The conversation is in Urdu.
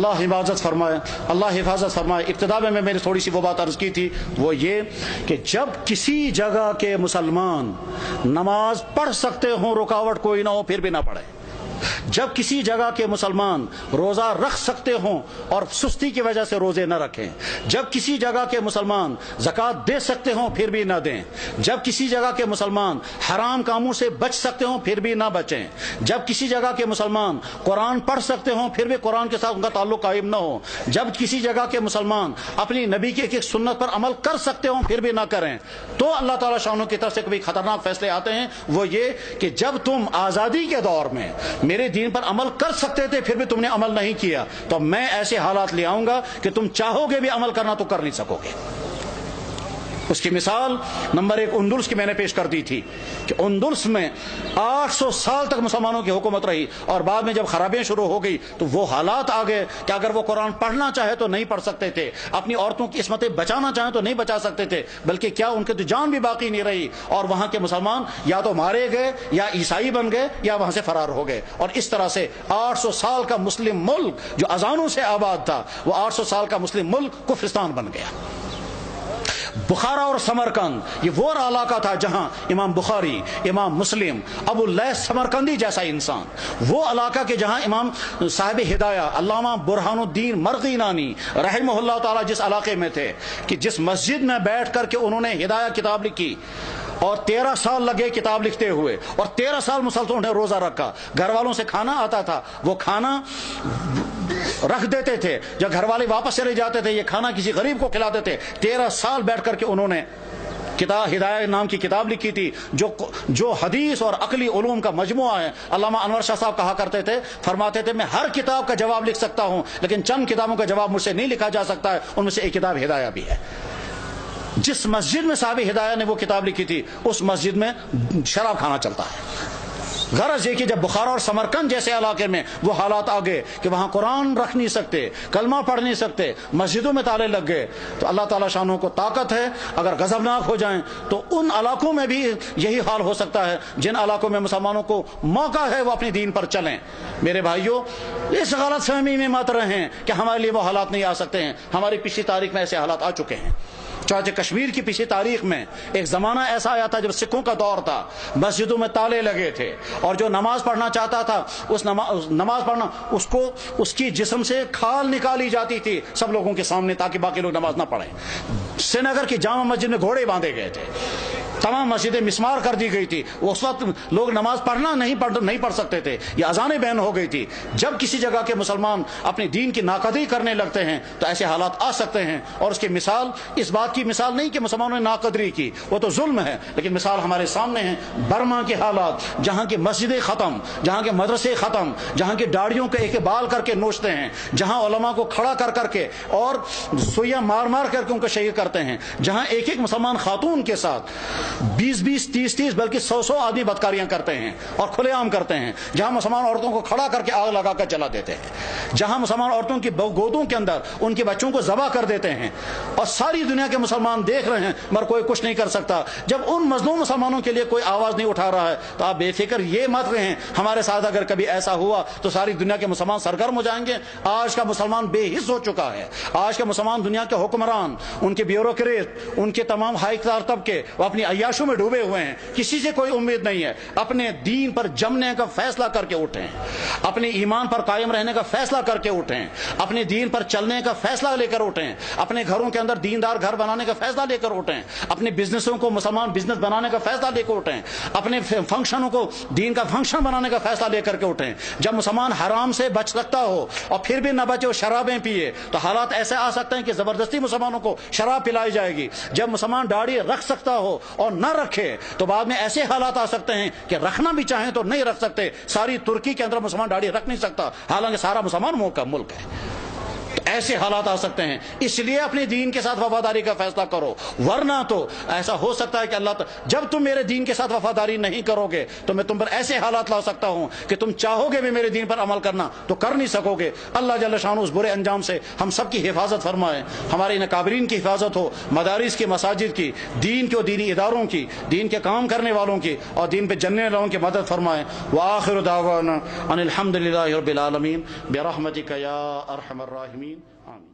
اللہ حفاظت فرمائے، اللہ حفاظت فرمائے۔ ابتدا میں نے تھوڑی سی وہ بات عرض کی تھی، وہ یہ کہ جب کسی جگہ کے مسلمان نماز پڑھ سکتے ہوں، رکاوٹ کوئی نہ ہو، پھر بھی نہ پڑھیں۔ جب کسی جگہ کے مسلمان روزہ رکھ سکتے ہوں اور سستی کی وجہ سے روزے نہ رکھیں، جب کسی جگہ کے مسلمان زکوٰۃ دے سکتے ہوں پھر بھی نہ دیں، جب کسی جگہ کے مسلمان حرام کاموں سے بچ سکتے ہوں پھر بھی نہ بچیں، جب کسی جگہ کے مسلمان قرآن پڑھ سکتے ہوں پھر بھی قرآن کے ساتھ ان کا تعلق قائم نہ ہو، جب کسی جگہ کے مسلمان اپنی نبی کی ایک سنت پر عمل کر سکتے ہوں پھر بھی نہ کریں، تو اللہ تعالیٰ شانوں کی طرف سے کبھی خطرناک فیصلے آتے ہیں۔ وہ یہ کہ جب تم آزادی کے دور میں میرے دین پر عمل کر سکتے تھے پھر بھی تم نے عمل نہیں کیا، تو میں ایسے حالات لے آؤں گا کہ تم چاہو گے بھی عمل کرنا تو کر نہیں سکو گے۔ اس کی مثال نمبر 1 اندلس کی میں نے پیش کر دی تھی کہ اندلس میں 800 سال تک مسلمانوں کی حکومت رہی، اور بعد میں جب خرابیاں شروع ہو گئی تو وہ حالات آ گئے کہ اگر وہ قرآن پڑھنا چاہے تو نہیں پڑھ سکتے تھے، اپنی عورتوں کی عصمتیں بچانا چاہیں تو نہیں بچا سکتے تھے، بلکہ کیا ان کی تو جان بھی باقی نہیں رہی، اور وہاں کے مسلمان یا تو مارے گئے یا عیسائی بن گئے یا وہاں سے فرار ہو گئے، اور اس طرح سے 800 سال کا مسلم ملک جو اذانوں سے آباد تھا وہ 800 سال کا مسلم ملک کفرستان بن گیا۔ بخارا اور سمرقند یہ وہ علاقہ تھا جہاں امام بخاری، امام مسلم، ابو اللیث سمرقندی جیسا انسان، وہ علاقہ کہ جہاں امام صاحب ہدایہ علامہ برہان الدین مرغینانی رحمہ اللہ تعالی جس علاقے میں تھے، کہ جس مسجد میں بیٹھ کر کے انہوں نے ہدایہ کتاب لکھی، اور 13 سال لگے کتاب لکھتے ہوئے، اور 13 سال مسلسل انہیں روزہ رکھا، گھر والوں سے کھانا آتا تھا، وہ کھانا رکھ دیتے تھے، جب گھر والے واپس چلے جاتے تھے یہ کھانا کسی غریب کو کھلاتے تھے۔ 13 سال بیٹھ کر کے انہوں نے کتاب ہدایہ نام کی کتاب لکھی تھی، جو حدیث اور عقلی علوم کا مجموعہ ہے۔ علامہ انور شاہ صاحب کہا کرتے تھے، فرماتے تھے میں ہر کتاب کا جواب لکھ سکتا ہوں لیکن چند کتابوں کا جواب مجھ سے نہیں لکھا جا سکتا ہے، ان میں سے ایک کتاب ہدایہ بھی ہے۔ جس مسجد میں صاحب ہدایہ نے وہ کتاب لکھی تھی اس مسجد میں شراب کھانا چلتا ہے۔ غرض یہ کہ جب بخارا اور سمرقند جیسے علاقے میں وہ حالات آ گئے کہ وہاں قرآن رکھ نہیں سکتے، کلمہ پڑھ نہیں سکتے، مسجدوں میں تالے لگ گئے، تو اللہ تعالیٰ شانوں کو طاقت ہے، اگر غضبناک ہو جائیں تو ان علاقوں میں بھی یہی حال ہو سکتا ہے جن علاقوں میں مسلمانوں کو موقع ہے وہ اپنی دین پر چلیں۔ میرے بھائیوں، اس غلط فہمی میں مت رہیں کہ ہمارے لیے وہ حالات نہیں آ سکتے ہیں، ہماری پچھلی تاریخ میں ایسے حالات آ چکے ہیں۔ چنانچہ کشمیر کی پچھلی تاریخ میں ایک زمانہ ایسا آیا تھا جب سکھوں کا دور تھا، مسجدوں میں تالے لگے تھے، اور جو نماز پڑھنا چاہتا تھا اس نماز پڑھنا اس کی جسم سے کھال نکالی جاتی تھی سب لوگوں کے سامنے تاکہ باقی لوگ نماز نہ پڑھیں۔ سری نگر کی جامع مسجد میں گھوڑے باندھے گئے تھے، تمام مسجدیں مسمار کر دی گئی تھی، اس وقت لوگ نماز پڑھنا نہیں پڑھ سکتے تھے، یہ اذانیں بین ہو گئی تھی۔ جب کسی جگہ کے مسلمان اپنے دین کی ناقدری کرنے لگتے ہیں تو ایسے حالات آ سکتے ہیں، اور اس کی مثال اس بات کی مثال نہیں کہ مسلمانوں نے ناقدری کی، وہ تو ظلم ہے، لیکن مثال ہمارے سامنے ہے برما کے حالات، جہاں کی مسجدیں ختم، جہاں کے مدرسے ختم، جہاں کی داڑھیوں کے ایک بال کر کے نوچتے ہیں، جہاں علماء کو کھڑا کر کر کے اور سوئیاں مار مار کر کے ان کو شہید کرتے ہیں، جہاں ایک ایک مسلمان خاتون کے ساتھ 20 30 بلکہ 100 آدمی بدکاریاں کرتے ہیں اور کھلے عام کرتے ہیں، جہاں مسلمان عورتوں کو کھڑا کر کے آگ لگا کر جلا دیتے ہیں، جہاں مسلمان عورتوں کی گودوں کے اندر ان کے بچوں کو ذبح کر دیتے ہیں، اور ساری دنیا کے مسلمان دیکھ رہے ہیں مگر کوئی کچھ نہیں کر سکتا۔ جب ان مظلوم مسلمانوں کے لیے کوئی آواز نہیں اٹھا رہا ہے تو آپ بے فکر یہ مت رہیں ہمارے ساتھ اگر کبھی ایسا ہوا تو ساری دنیا کے مسلمان سرگرم ہو جائیں گے۔ آج کا مسلمان بے حس ہو چکا ہے، آج کا مسلمان دنیا کے حکمران، ان کے بیوروکریٹ، ان کے تمام ہائی اقتدار طبقے وہ اپنی عیاشوں میں ڈوبے ہوئے ہیں، کسی سے کوئی امید نہیں ہے۔ اپنے دین پر جمنے کا فیصلہ کر کے اٹھیں، اپنے ایمان پر قائم رہنے کا فیصلہ کر کے اٹھیں، اپنے دین پر چلنے کا فیصلہ لے کر اٹھیں، اپنے گھروں کے اندر دیندار گھر بنانے کا فیصلہ لے کر اٹھیں، اپنے بزنسوں کو مسلمان بزنس بنانے کا فیصلہ لے کر اٹھیں، اپنے فنکشنوں کو دین کا فنکشن بنانے کا فیصلہ لے کر کے اٹھیں۔ جب مسلمان حرام سے بچ سکتا ہو اور پھر بھی نہ بچے وہ شرابیں پیے تو حالات ایسے آ سکتے ہیں کہ زبردستی مسلمانوں کو شراب پلائی جائے گی۔ جب مسلمان داڑھی رکھ سکتا ہو اور نہ رکھے تو بعد میں ایسے حالات آ سکتے ہیں کہ رکھنا بھی چاہیں تو نہیں رکھ سکتے۔ ساری ترکی کے اندر مسلمان داڑھی رکھ نہیں سکتا حالانکہ سارا مسلمان ملک ہے۔ ایسے حالات آ سکتے ہیں، اس لیے اپنے دین کے ساتھ وفاداری کا فیصلہ کرو، ورنہ تو ایسا ہو سکتا ہے کہ اللہ جب تم میرے دین کے ساتھ وفاداری نہیں کرو گے تو میں تم پر ایسے حالات لا سکتا ہوں کہ تم چاہو گے بھی میرے دین پر عمل کرنا تو کر نہیں سکو گے۔ اللہ جل شانہ اس برے انجام سے ہم سب کی حفاظت فرمائے، ہمارے اکابرین کی حفاظت ہو، مدارس کی، مساجد کی، دین کے و دینی اداروں کی، دین کے کام کرنے والوں کی اور دین پہ جننے والوں کی مدد فرمائے۔ وآخر دعوانا ان الحمد للہ رب العالمین برحمتک یا ارحم الراحمین، آمین۔